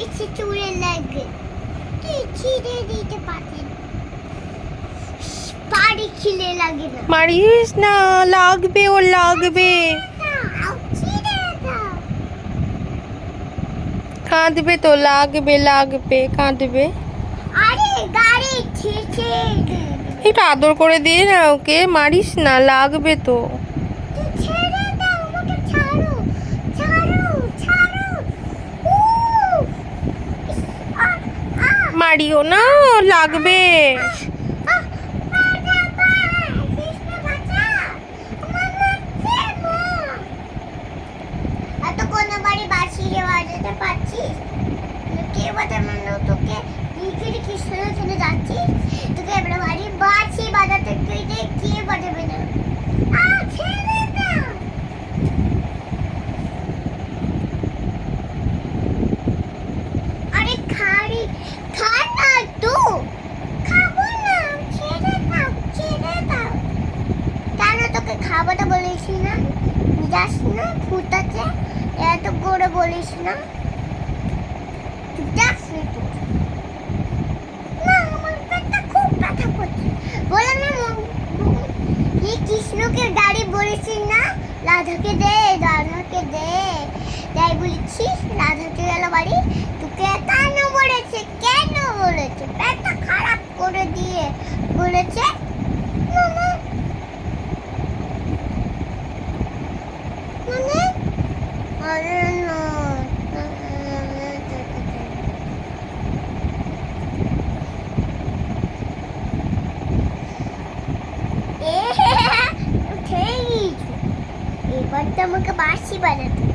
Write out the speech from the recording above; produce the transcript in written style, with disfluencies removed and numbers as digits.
ইচ্ছে চুলে লাগে তুই ছিঁড়ে দিতে পারতেন বাড়ি খিলে লাগে না মারিস না, লাগবে, ওর লাগবে। ছিঁড়ে দাও কাঁদবে তো, লাগবে লাগবে, কাঁদবে। আরে গাড়ি ছিঁড়ে একটু আদর করে দিয়ে না ওকে, মারিস না, লাগবে তো। তুই ছেড়ে দাও আমাকে ছাড়ো ছাড়ো ছাড়ো ইস, আ, আ, মারিও না, লাগবে। আ, বাঁচা, কৃষ্ণ বাঁচা। আমার লাগছে, মা। এত কোন বাড়ি বাঁচিয়ে বাজাতে পারছিস কে বাজানো তোকে লিখে কৃষ্ণ চলে যাচ্ছিস তোকে এবার বাড়ি বাঁচি বাজাতে কে বাজাবে না ছেড়ে দাও আরে খাড়ি খা না তো খাবো না ছেড়ে দাও কেন তোকে খাবারটা বলেছি না যাস না ফুটাতে এত করে বলিস না তুই যাস না তো না আমার পেটটা খুব ব্যথা করছে বললাম না এই কৃষ্ণকে গাড়ি বলেছিস না রাধাকে দে তাই বলেছিস রাধাকে গেল বাড়ি তোকে কেন বলেছে পেটটা খারাপ করে দিয়ে বলেছে মামা মানে আরে না উঠে গিয়েছো এবার তো আমাকে বাঁশি বাজাতে